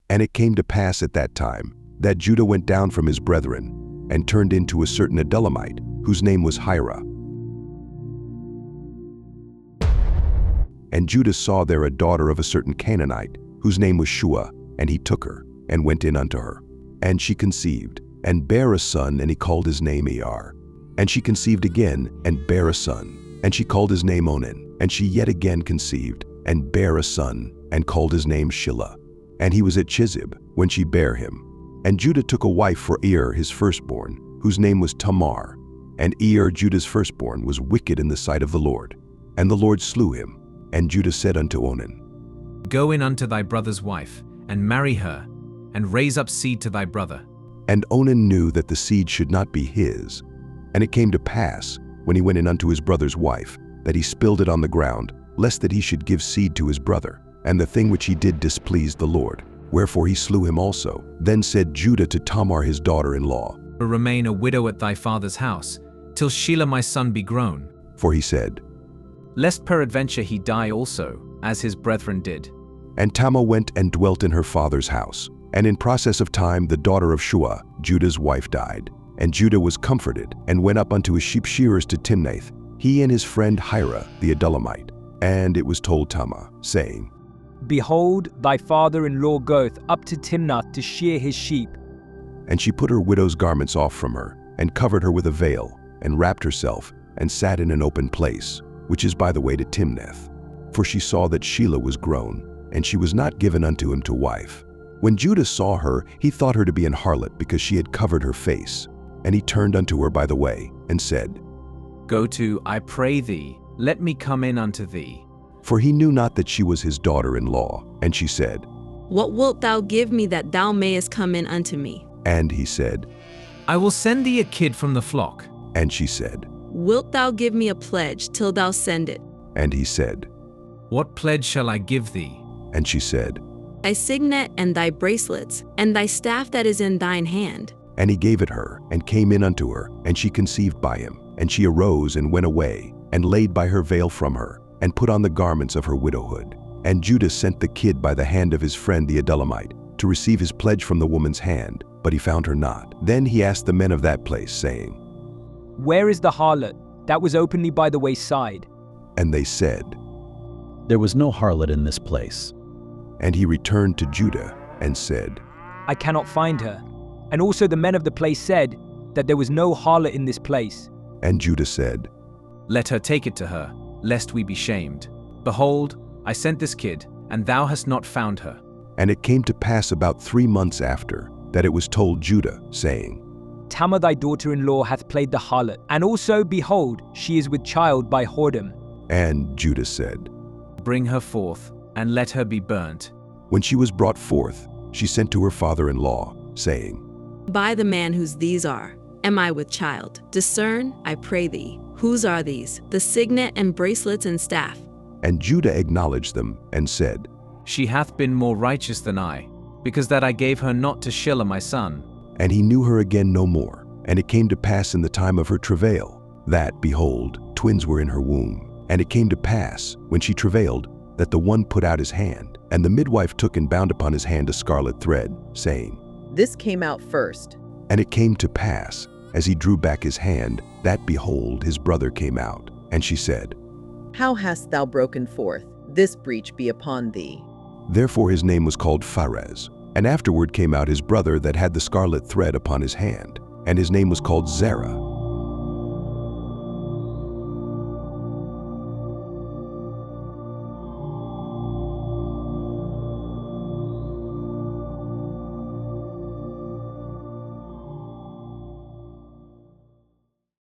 And it came to pass at that time that Judah went down from his brethren and turned into a certain Edolamite, whose name was Hirah. And Judah saw there a daughter of a certain Canaanite, whose name was Shuah, and he took her, and went in unto her. And she conceived, and bare a son, and he called his name Er. And she conceived again, and bare a son, and she called his name Onan. And she yet again conceived, and bare a son, and called his name Shelah. And he was at Chizib, when she bare him. And Judah took a wife for Er his firstborn, whose name was Tamar. And Er Judah's firstborn was wicked in the sight of the Lord. And the Lord slew him. And Judah said unto Onan, Go in unto thy brother's wife, and marry her, and raise up seed to thy brother. And Onan knew that the seed should not be his. And it came to pass, when he went in unto his brother's wife, that he spilled it on the ground, lest that he should give seed to his brother. And the thing which he did displeased the Lord, wherefore he slew him also. Then said Judah to Tamar his daughter-in-law, Remain a widow at thy father's house, till Shelah my son be grown. For he said, Lest peradventure he die also, as his brethren did. And Tamar went and dwelt in her father's house. And in process of time the daughter of Shuah, Judah's wife, died. And Judah was comforted, and went up unto his sheep shearers to Timnath, he and his friend Hirah the Adulamite. And it was told Tamar, saying, Behold, thy father-in-law goeth up to Timnath to shear his sheep. And she put her widow's garments off from her, and covered her with a veil, and wrapped herself, and sat in an open place, which is by the way to Timnath. For she saw that Shelah was grown, and she was not given unto him to wife. When Judah saw her, he thought her to be an harlot, because she had covered her face. And he turned unto her by the way, and said, Go to, I pray thee, let me come in unto thee. For he knew not that she was his daughter-in-law. And she said, What wilt thou give me that thou mayest come in unto me? And he said, I will send thee a kid from the flock. And she said, Wilt thou give me a pledge till thou send it? And he said, What pledge shall I give thee? And she said, Thy signet and thy bracelets, and thy staff that is in thine hand. And he gave it her, and came in unto her, and she conceived by him. And she arose and went away, and laid by her veil from her, and put on the garments of her widowhood. And Judah sent the kid by the hand of his friend the Adulamite, to receive his pledge from the woman's hand, but he found her not. Then he asked the men of that place, saying, Where is the harlot that was openly by the wayside? And they said, There was no harlot in this place. And he returned to Judah, and said, I cannot find her. And also the men of the place said that there was no harlot in this place. And Judah said, Let her take it to her, lest we be shamed. Behold, I sent this kid, and thou hast not found her. And it came to pass about 3 months after, that it was told Judah, saying, Tamar thy daughter-in-law hath played the harlot, and also, behold, she is with child by whoredom. And Judah said, Bring her forth, and let her be burnt. When she was brought forth, she sent to her father-in-law, saying, By the man whose these are, am I with child? Discern, I pray thee, whose are these, the signet and bracelets and staff? And Judah acknowledged them, and said, She hath been more righteous than I, because that I gave her not to Shelah my son. And he knew her again no more. And it came to pass in the time of her travail, that, behold, twins were in her womb. And it came to pass, when she travailed, that the one put out his hand, and the midwife took and bound upon his hand a scarlet thread, saying, This came out first. And it came to pass, as he drew back his hand, that, behold, his brother came out. And she said, How hast thou broken forth? This breach be upon thee. Therefore his name was called Pharez. And afterward came out his brother that had the scarlet thread upon his hand, and his name was called Zarah.